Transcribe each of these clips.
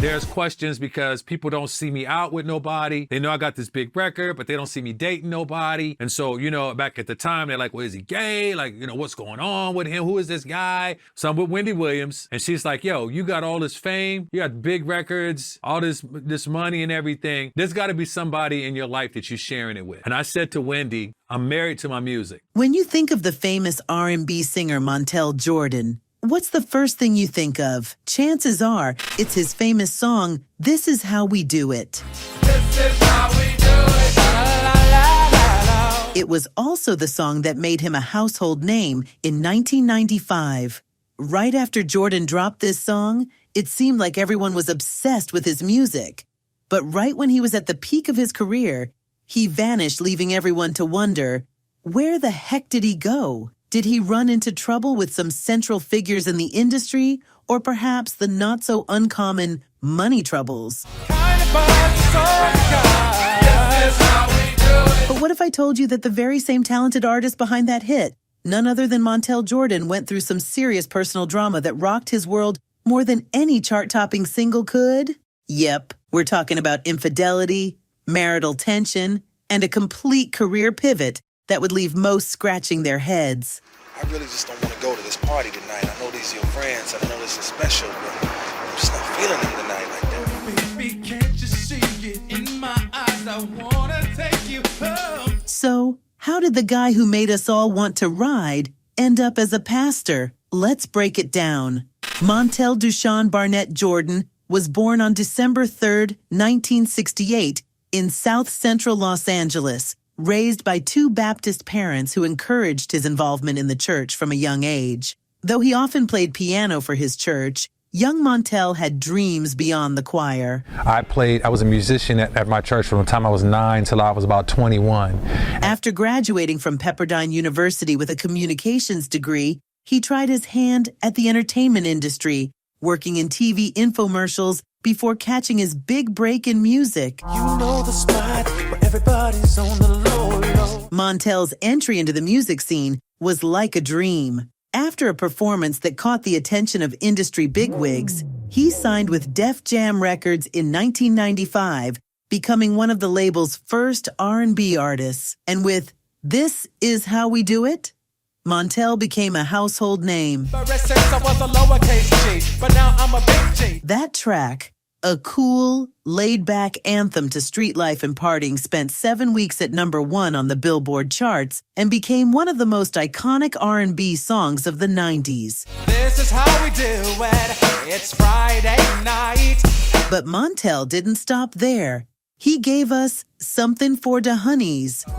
There's questions because people don't see me out with nobody. They know I got this big record, but they don't see me dating nobody. And so, back at the time, they're like, well, is he gay? Like, what's going on with him? Who is this guy? So I'm with Wendy Williams, and she's like, yo, you got all this fame, you got big records, all this money and everything. There's got to be somebody in your life that you're sharing it with. And I said to Wendy, I'm married to my music. When you think of the famous R&B singer Montel Jordan, what's the first thing you think of? Chances are it's his famous song, This Is How We Do It. This is how we do it. La, la, la, la, la. It was also the song that made him a household name in 1995. Right after Jordan dropped this song, it seemed like everyone was obsessed with his music. But right when he was at the peak of his career, he vanished, leaving everyone to wonder, where the heck did he go? Did he run into trouble with some central figures in the industry, or perhaps the not-so-uncommon money troubles? But what if I told you that the very same talented artist behind that hit, none other than Montel Jordan, went through some serious personal drama that rocked his world more than any chart-topping single could? Yep, we're talking about infidelity, marital tension, and a complete career pivot that would leave most scratching their heads. I really just don't want to go to this party tonight. I know these are your friends, and I know this is special, but I'm just not feeling them tonight like that. Baby, can't you see it in my eyes? I want to take you home. So, how did the guy who made us all want to ride end up as a pastor? Let's break it down. Montel Dushan Barnett Jordan was born on December 3rd, 1968, in South Central Los Angeles, raised by two Baptist parents who encouraged his involvement in the church from a young age. Though he often played piano for his church, young Montell had dreams beyond the choir. I was a musician at my church from the time I was 9 till I was about 21. After graduating from Pepperdine University with a communications degree, he tried his hand at the entertainment industry, working in TV infomercials before catching his big break in music. You know the spot where everybody's on the low, low. Montell's entry into the music scene was like a dream. After a performance that caught the attention of industry bigwigs, he signed with Def Jam Records in 1995, becoming one of the label's first R&B artists. And with This Is How We Do It, Montell became a household name. I was a lowercase G, but now I'm a big G. That track, a cool, laid-back anthem to street life and partying, spent 7 weeks at #1 on the Billboard charts and became one of the most iconic R&B songs of the 90s. This is how we do it. It's Friday night. But Montell didn't stop there. He gave us Something for the Honeys, You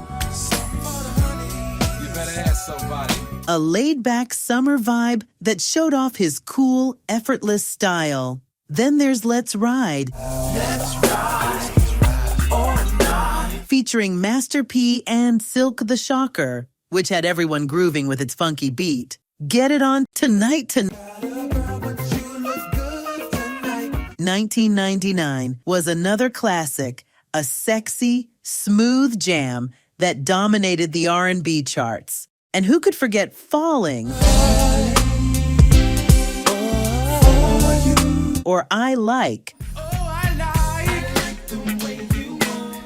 better have somebody. a laid-back summer vibe that showed off his cool, effortless style. Then there's Let's Ride, featuring Master P and Silk the Shocker, which had everyone grooving with its funky beat. Get It On Tonight. 1999 was another classic, a sexy, smooth jam that dominated the R&B charts. And who could forget Falling? Or I Like.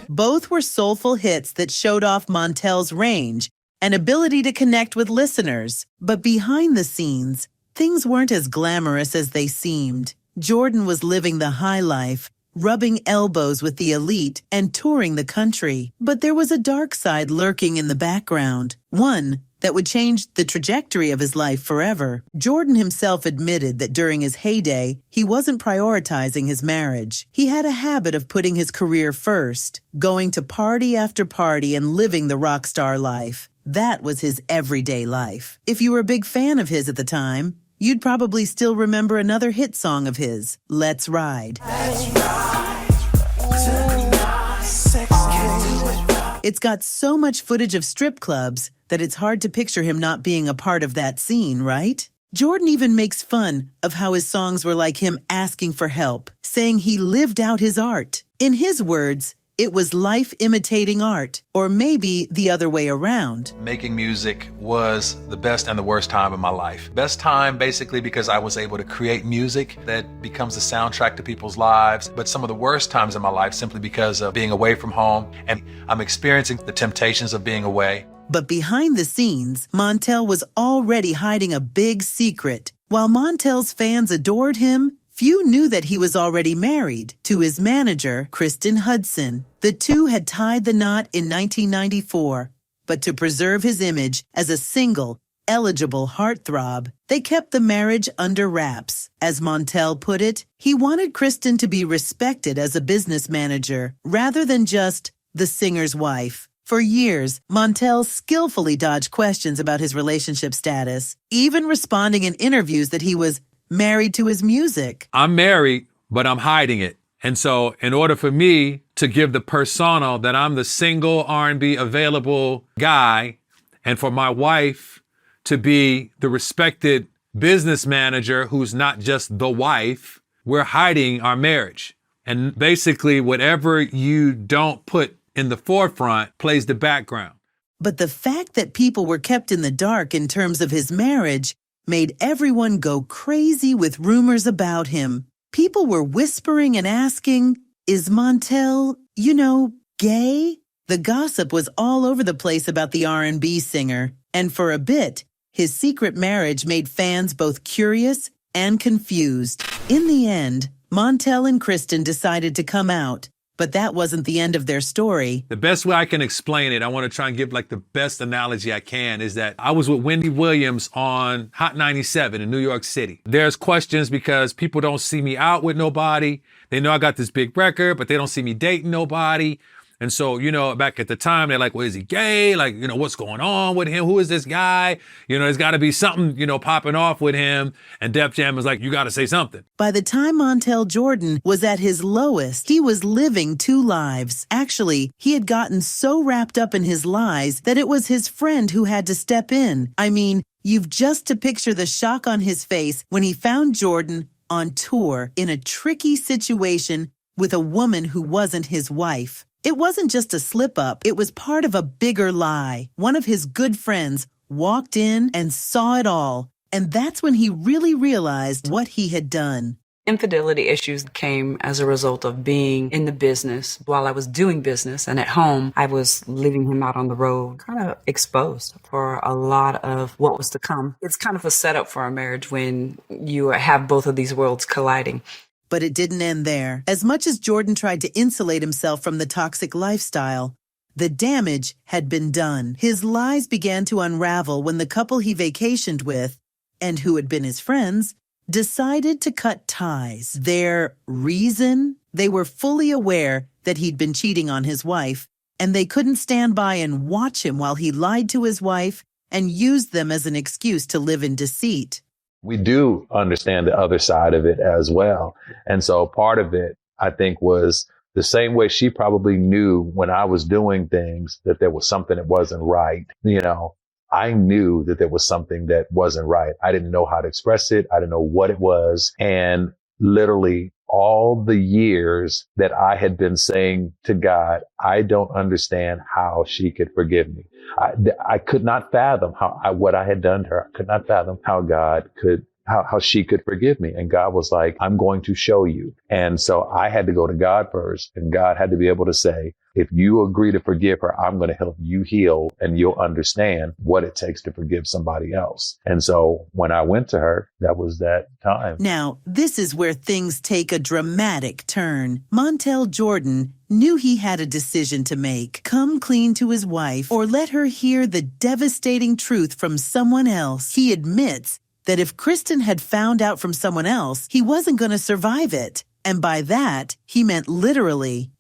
Both were soulful hits that showed off Montell's range and ability to connect with listeners. But behind the scenes, things weren't as glamorous as they seemed. Jordan was living the high life, rubbing elbows with the elite and touring the country. But there was a dark side lurking in the background, one that would change the trajectory of his life forever. Jordan himself admitted that during his heyday, he wasn't prioritizing his marriage. He had a habit of putting his career first, going to party after party and living the rock star life. That was his everyday life. If you were a big fan of his at the time, you'd probably still remember another hit song of his, Let's Ride. It's got so much footage of strip clubs that it's hard to picture him not being a part of that scene, right? Jordan even makes fun of how his songs were like him asking for help, saying he lived out his art. In his words, It was life imitating art, or maybe the other way around. Making music was the best and the worst time of my life. Best time basically because I was able to create music that becomes the soundtrack to people's lives, but some of the worst times in my life simply because of being away from home, and I'm experiencing the temptations of being away. But behind the scenes, Montell was already hiding a big secret. While Montell's fans adored him, few knew that he was already married to his manager, Kristen Hudson. The two had tied the knot in 1994, but to preserve his image as a single, eligible heartthrob, they kept the marriage under wraps. As Montell put it, he wanted Kristen to be respected as a business manager rather than just the singer's wife. For years, Montell skillfully dodged questions about his relationship status, even responding in interviews that he was married to his music. I'm married, but I'm hiding it. And so in order for me to give the persona that I'm the single R&B available guy, and for my wife to be the respected business manager who's not just the wife, we're hiding our marriage. And basically whatever you don't put in the forefront plays the background. But the fact that people were kept in the dark in terms of his marriage made everyone go crazy with rumors about him. People were whispering and asking, is Montell, gay? The gossip was all over the place about the R&B singer, and for a bit, his secret marriage made fans both curious and confused. In the end, Montell and Kristen decided to come out, but that wasn't the end of their story. The best way I can explain it, I want to try and give the best analogy I can, is that I was with Wendy Williams on Hot 97 in New York City. There's questions because people don't see me out with nobody. They know I got this big record, but they don't see me dating nobody. And so, back at the time, they're like, well, is he gay? What's going on with him? Who is this guy? There's got to be something, popping off with him. And Def Jam was like, you got to say something. By the time Montel Jordan was at his lowest, he was living two lives. Actually, he had gotten so wrapped up in his lies that it was his friend who had to step in. I mean, you've just to picture the shock on his face when he found Jordan on tour in a tricky situation with a woman who wasn't his wife. It wasn't just a slip-up, it was part of a bigger lie. One of his good friends walked in and saw it all, and that's when he really realized what he had done. Infidelity issues came as a result of being in the business while I was doing business, and at home I was leaving him out on the road, kind of exposed for a lot of what was to come. It's kind of a setup for a marriage when you have both of these worlds colliding. But it didn't end there. As much as Jordan tried to insulate himself from the toxic lifestyle, the damage had been done. His lies began to unravel when the couple he vacationed with, and who had been his friends, decided to cut ties. Their reason? They were fully aware that he'd been cheating on his wife, and they couldn't stand by and watch him while he lied to his wife and used them as an excuse to live in deceit. We do understand the other side of it as well. And so part of it, I think, was the same way she probably knew when I was doing things that there was something that wasn't right. I knew that there was something that wasn't right. I didn't know how to express it. I didn't know what it was. And literally all the years that I had been saying to God, I don't understand how she could forgive me. I could not fathom what I had done to her. I could not fathom how God could, how she could forgive me. And God was like, I'm going to show you. And so I had to go to God first, and God had to be able to say, if you agree to forgive her, I'm going to help you heal, and you'll understand what it takes to forgive somebody else. And so when I went to her, that was that time. Now, this is where things take a dramatic turn. Montel Jordan knew he had a decision to make. Come clean to his wife or let her hear the devastating truth from someone else. He admits that if Kristen had found out from someone else, he wasn't going to survive it. And by that, he meant literally,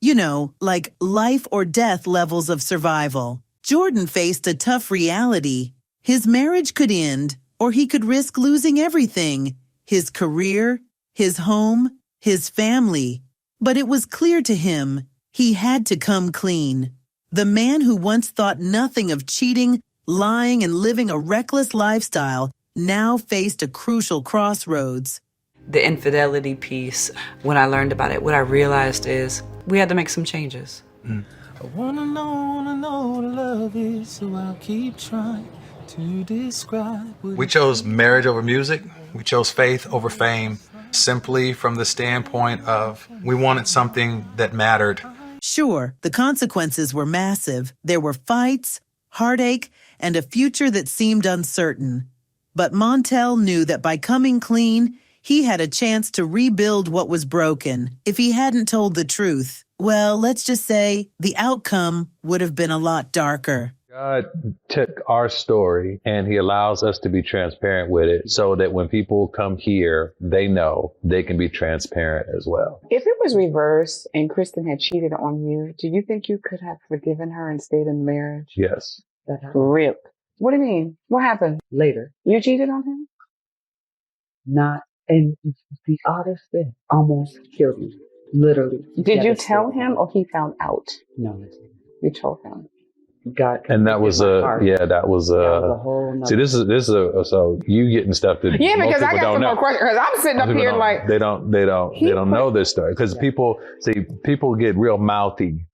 like life or death levels of survival. Jordan faced a tough reality. His marriage could end, or he could risk losing everything: his career, his home, his family. But it was clear to him he had to come clean. The man who once thought nothing of cheating, lying, and living a reckless lifestyle now faced a crucial crossroads. The infidelity piece, when I learned about it, what I realized is we had to make some changes. I wanna know what love is, so I'll keep trying to describe what We chose marriage over music. We chose faith over fame, simply from the standpoint of we wanted something that mattered. Sure, the consequences were massive. There were fights, heartache, and a future that seemed uncertain. But Montell knew that by coming clean, he had a chance to rebuild what was broken. If he hadn't told the truth, well, let's just say the outcome would have been a lot darker. God took our story and he allows us to be transparent with it so that when people come here, they know they can be transparent as well. If it was reversed and Kristen had cheated on you, do you think you could have forgiven her and stayed in marriage? Yes. Rip. What do you mean? What happened? Later. You cheated on him? Not, and the oddest thing, almost killed me. Literally. Did you tell him or he found out? No. You told him. God. And that was that was a whole nother. see, this is so you getting stuff that Yeah, most because I people got don't some know. more questions. Because I'm sitting up Most people here don't- like, they don't know this story because people get real mouthy.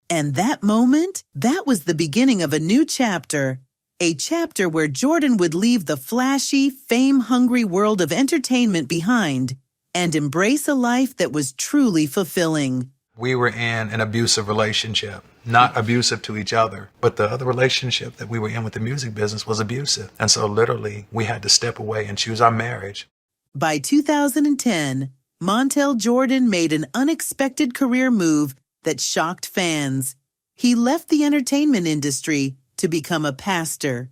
And that moment, that was the beginning of a new chapter. A chapter where Jordan would leave the flashy, fame-hungry world of entertainment behind and embrace a life that was truly fulfilling. We were in an abusive relationship, not abusive to each other, but the other relationship that we were in with the music business was abusive. And so literally we had to step away and choose our marriage. By 2010, Montel Jordan made an unexpected career move that shocked fans. He left the entertainment industry to become a pastor.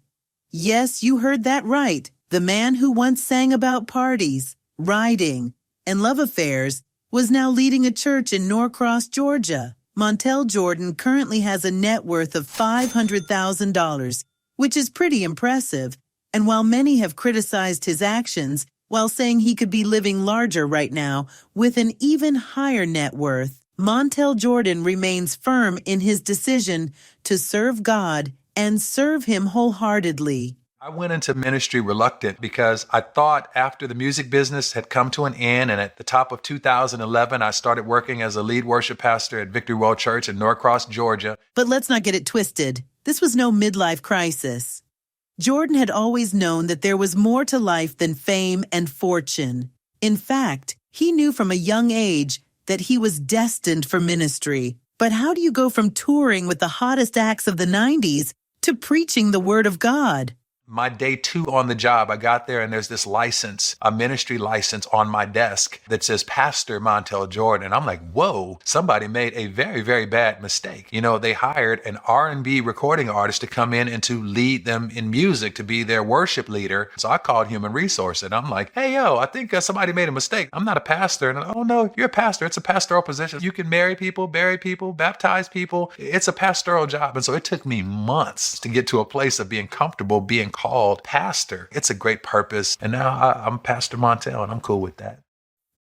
Yes, you heard that right. The man who once sang about parties, riding, and love affairs was now leading a church in Norcross, Georgia. Montel Jordan currently has a net worth of $500,000, which is pretty impressive. And while many have criticized his actions, while saying he could be living larger right now with an even higher net worth, Montel Jordan remains firm in his decision to serve God and serve him wholeheartedly. I went into ministry reluctant because I thought after the music business had come to an end and at the top of 2011, I started working as a lead worship pastor at Victory World Church in Norcross, Georgia. But let's not get it twisted. This was no midlife crisis. Jordan had always known that there was more to life than fame and fortune. In fact, he knew from a young age that he was destined for ministry. But how do you go from touring with the hottest acts of the 90s to preaching the Word of God? My day 2 on the job, I got there and there's this license, a ministry license on my desk that says Pastor Montel Jordan. And I'm like, whoa, somebody made a very, very bad mistake. You know, they hired an R&B recording artist to come in and to lead them in music, to be their worship leader. So I called human resource and I'm like, hey, yo, I think somebody made a mistake. I'm not a pastor. And oh no, you're a pastor. It's a pastoral position. You can marry people, bury people, baptize people. It's a pastoral job. And so it took me months to get to a place of being comfortable being called pastor. It's a great purpose. And now I'm Pastor Montell and I'm cool with that.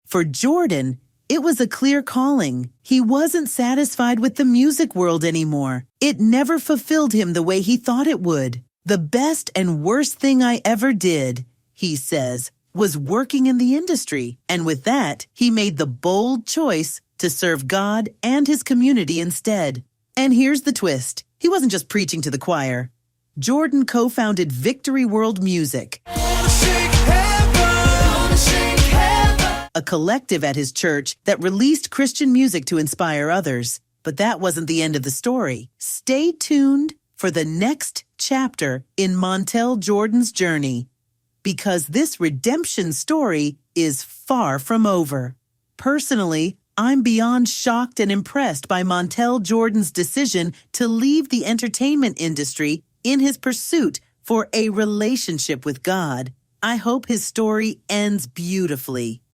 For Jordan, it was a clear calling. He wasn't satisfied with the music world anymore. It never fulfilled him the way he thought it would. The best and worst thing I ever did, he says, was working in the industry. And with that, he made the bold choice to serve God and his community instead. And here's the twist. He wasn't just preaching to the choir. Jordan co-founded Victory World Music, a collective at his church that released Christian music to inspire others. But that wasn't the end of the story. Stay tuned for the next chapter in Montel Jordan's journey, because this redemption story is far from over. Personally, I'm beyond shocked and impressed by Montel Jordan's decision to leave the entertainment industry in his pursuit for a relationship with God. I hope his story ends beautifully.